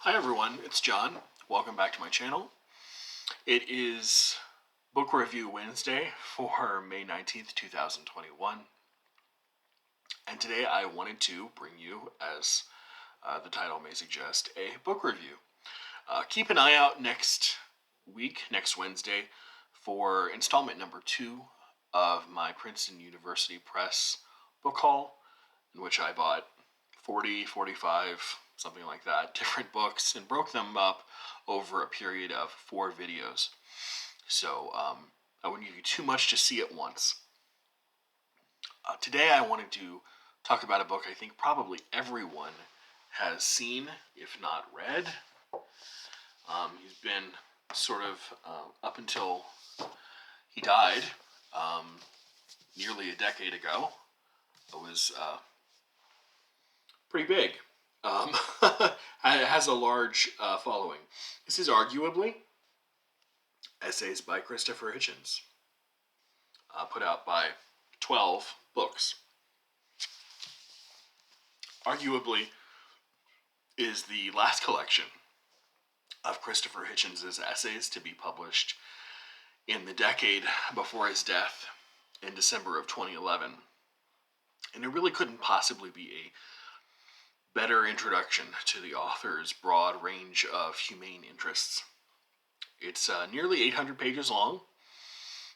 Hi everyone, it's John. Welcome back to my channel. It is Book Review Wednesday for May 19th, 2021. And today I wanted to bring you, as the title may suggest, a book review. Keep an eye out next Wednesday, for installment number 2 of my Princeton University Press book haul, in which I bought 40, 45, something like that, different books and broke them up over a period of 4 videos. So I wouldn't give you too much to see at once. Today I wanted to talk about a book I think probably everyone has seen, if not read. He's been sort of, up until he died, nearly a decade ago. It was pretty big. It has a large following. This is arguably essays by Christopher Hitchens, put out by 12 books. Arguably is the last collection of Christopher Hitchens' essays to be published in the decade before his death in December of 2011. And it really couldn't possibly be a better introduction to the author's broad range of humane interests. It's nearly 800 pages long.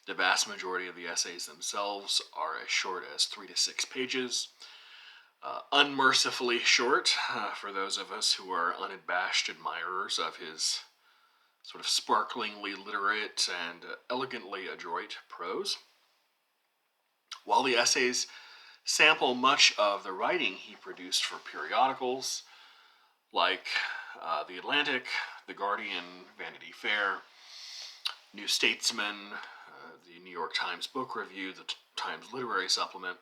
The vast majority of the essays themselves are as short as 3 to 6 pages. Unmercifully short for those of us who are unabashed admirers of his sort of sparklingly literate and elegantly adroit prose. While the essays sample much of the writing he produced for periodicals like The Atlantic, The Guardian, Vanity Fair, New Statesman, the New York Times Book Review, the Times Literary Supplement,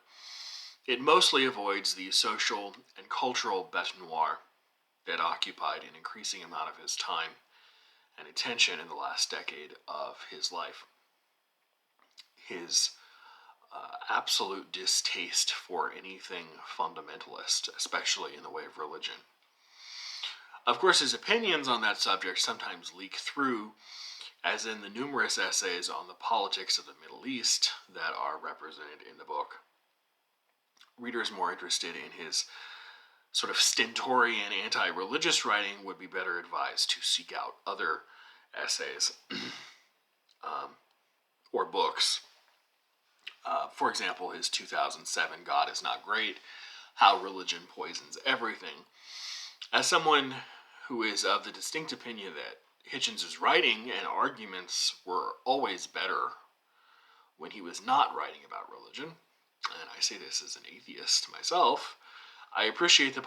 it mostly avoids the social and cultural bête noire that occupied an increasing amount of his time and attention in the last decade of his life. His absolute distaste for anything fundamentalist, especially in the way of religion. Of course, his opinions on that subject sometimes leak through, as in the numerous essays on the politics of the Middle East that are represented in the book. Readers more interested in his sort of stentorian anti-religious writing would be better advised to seek out other essays or books. For example, his 2007 God is Not Great, How Religion Poisons Everything. As someone who is of the distinct opinion that Hitchens' writing and arguments were always better when he was not writing about religion, and I say this as an atheist myself, I appreciate the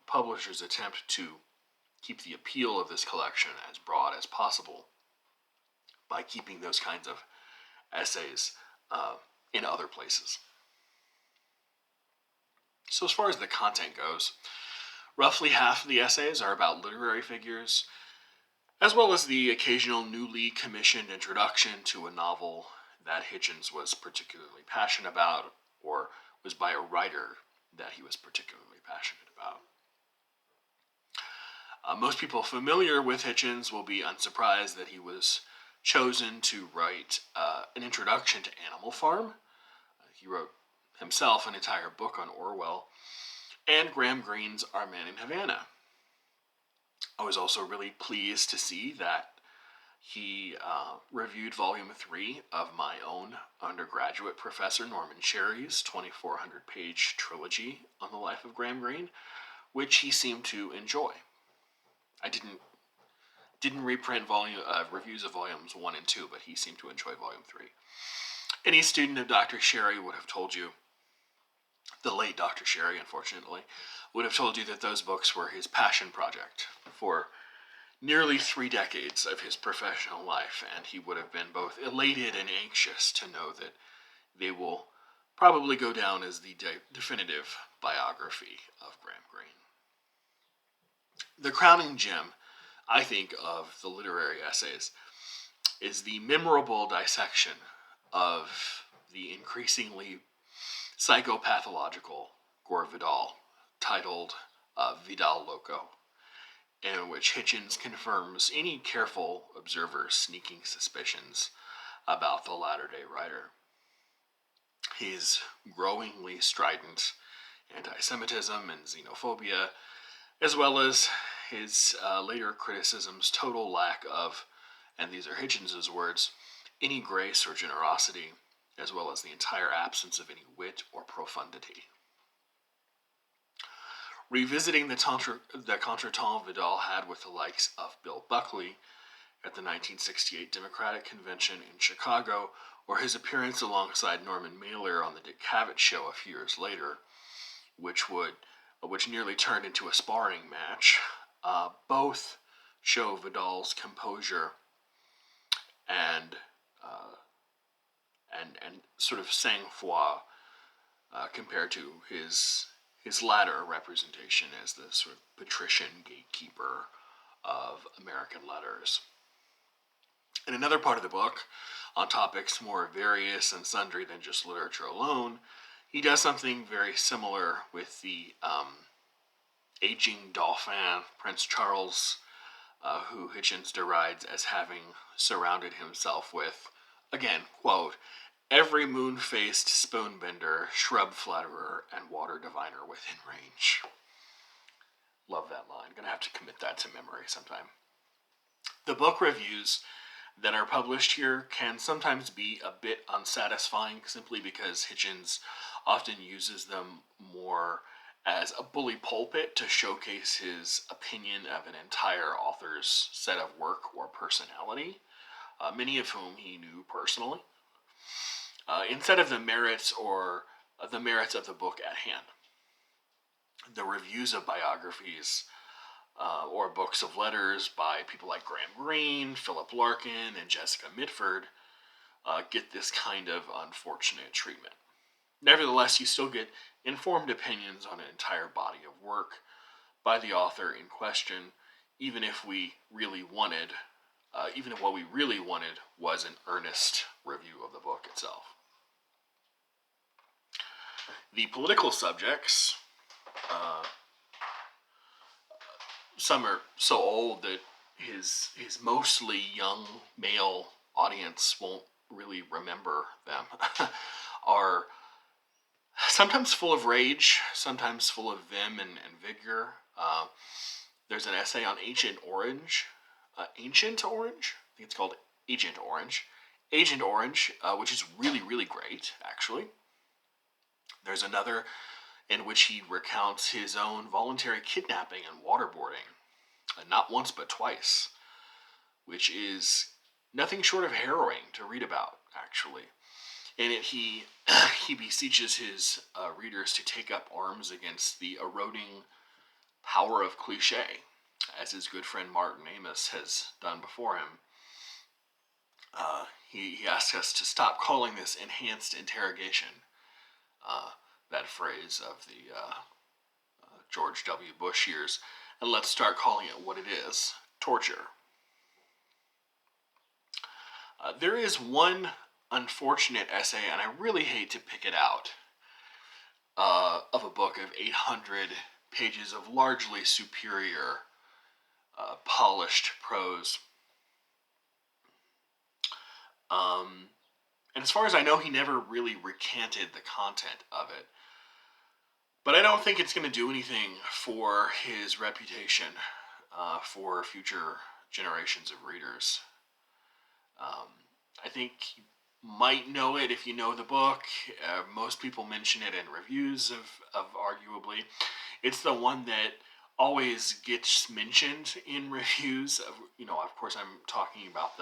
publisher's attempt to keep the appeal of this collection as broad as possible by keeping those kinds of essays in other places. So as far as the content goes, roughly half of the essays are about literary figures, as well as the occasional newly commissioned introduction to a novel that Hitchens was particularly passionate about, or was by a writer that he was particularly passionate about. Most people familiar with Hitchens will be unsurprised that he was chosen to write an introduction to Animal Farm. He wrote himself an entire book on Orwell, and Graham Greene's Our Man in Havana. I was also really pleased to see that he reviewed Volume 3 of my own undergraduate professor Norman Cherry's 2,400-page trilogy on the life of Graham Greene, which he seemed to enjoy. I didn't reprint reviews of Volumes 1 and 2, but he seemed to enjoy Volume 3. Any student of Dr. Sherry would have told you, the late Dr. Sherry, unfortunately, would have told you that those books were his passion project for nearly 3 decades of his professional life, and he would have been both elated and anxious to know that they will probably go down as the definitive biography of Graham Greene. The crowning gem, I think, of the literary essays is the memorable dissection of the increasingly psychopathological Gore Vidal, titled Vidal Loco. in which Hitchens confirms any careful observer's sneaking suspicions about the latter-day writer. His growingly strident anti-Semitism and xenophobia, as well as his later criticism's total lack of, and these are Hitchens' words, any grace or generosity, as well as the entire absence of any wit or profundity. Revisiting the contretemps Vidal had with the likes of Bill Buckley at the 1968 Democratic Convention in Chicago, or his appearance alongside Norman Mailer on the Dick Cavett Show a few years later, which nearly turned into a sparring match, both show Vidal's composure and sort of sang-froid compared to his latter representation as the sort of patrician gatekeeper of American letters. In another part of the book, on topics more various and sundry than just literature alone, he does something very similar with the aging Dauphin, Prince Charles, who Hitchens derides as having surrounded himself with, again, quote, every moon-faced spoonbender, shrub flatterer, and water diviner within range. Love that line. Gonna have to commit that to memory sometime. The book reviews that are published here can sometimes be a bit unsatisfying simply because Hitchens often uses them more as a bully pulpit to showcase his opinion of an entire author's set of work or personality, many of whom he knew personally, instead of the merits of the book at hand. The reviews of biographies or books of letters by people like Graham Greene, Philip Larkin, and Jessica Mitford get this kind of unfortunate treatment. Nevertheless, you still get informed opinions on an entire body of work by the author in question, even if what we really wanted was an earnest review of the book itself. The political subjects, some are so old that his mostly young male audience won't really remember them, are sometimes full of rage, sometimes full of vim and vigor. There's an essay on Ancient Orange. I think it's called Agent Orange, which is really, really great, actually. There's another in which he recounts his own voluntary kidnapping and waterboarding, not once but twice, which is nothing short of harrowing to read about, actually. In it, he beseeches his readers to take up arms against the eroding power of cliché, as his good friend Martin Amis has done before him. He asks us to stop calling this enhanced interrogation, that phrase of the George W. Bush years, and let's start calling it what it is, torture. There is one unfortunate essay, and I really hate to pick it out, of a book of 800 pages of largely superior, polished prose. And as far as I know, he never really recanted the content of it. But I don't think it's going to do anything for his reputation for future generations of readers. I think you might know it if you know the book. Most people mention it in reviews of arguably. It's the one that always gets mentioned in reviews. Of course, I'm talking about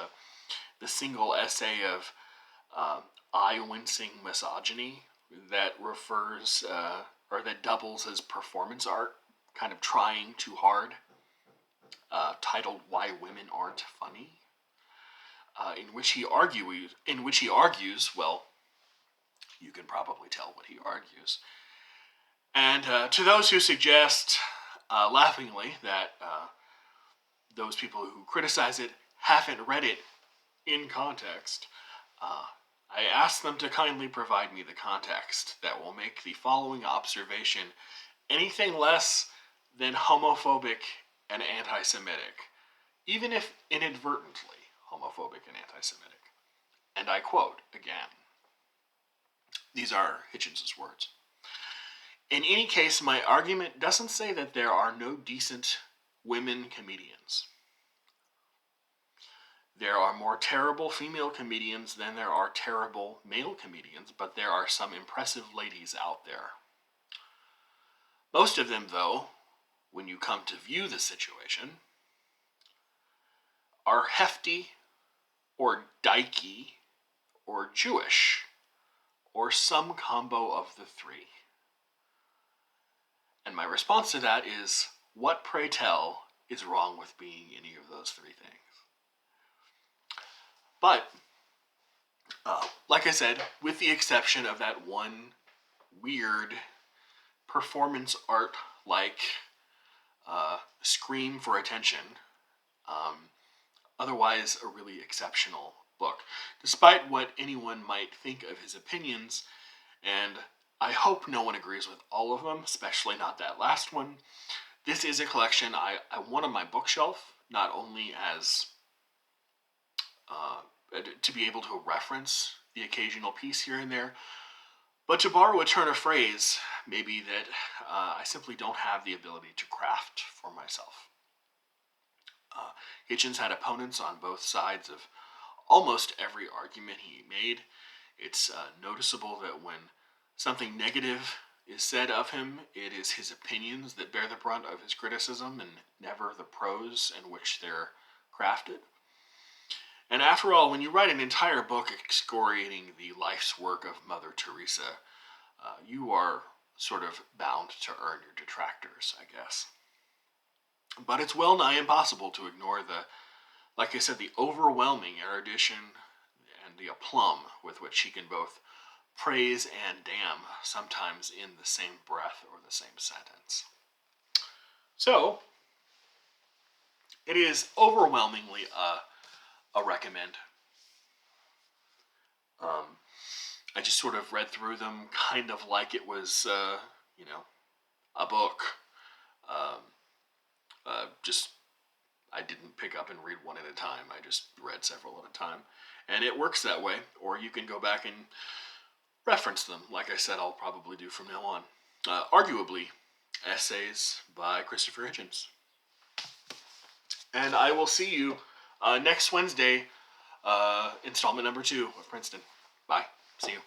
the single essay of eye-wincing misogyny that refers or that doubles as performance art, kind of trying too hard, titled "Why Women Aren't Funny," in which he argues. Well, you can probably tell what he argues. And to those who suggest, laughingly, that those people who criticize it haven't read it in context, I ask them to kindly provide me the context that will make the following observation anything less than homophobic and anti-Semitic, even if inadvertently homophobic and anti-Semitic. And I quote again. These are Hitchens' words. In any case, my argument doesn't say that there are no decent women comedians. There are more terrible female comedians than there are terrible male comedians, but there are some impressive ladies out there. Most of them, though, when you come to view the situation, are hefty, or dykey, or Jewish, or some combo of the three. And my response to that is, what, pray tell, is wrong with being any of those three things? But, like I said, with the exception of that one weird performance art-like scream for attention, otherwise a really exceptional book. Despite what anyone might think of his opinions, and I hope no one agrees with all of them, especially not that last one, this is a collection I want on my bookshelf, not only as to be able to reference the occasional piece here and there, but to borrow a turn of phrase, maybe that I simply don't have the ability to craft for myself. Hitchens had opponents on both sides of almost every argument he made. It's noticeable that when something negative is said of him, it is his opinions that bear the brunt of his criticism and never the prose in which they're crafted. And after all, when you write an entire book excoriating the life's work of Mother Teresa, you are sort of bound to earn your detractors, I guess. But it's well nigh impossible to ignore like I said, the overwhelming erudition and the aplomb with which he can both praise and damn, sometimes in the same breath or the same sentence. So, it is overwhelmingly a recommend. I just sort of read through them kind of like it was, a book. I didn't pick up and read one at a time. I just read several at a time. And it works that way. Or you can go back and reference them, like I said I'll probably do from now on. Arguably, essays by Christopher Hitchens. And I will see you next Wednesday, installment number 2 of Princeton. Bye. See you.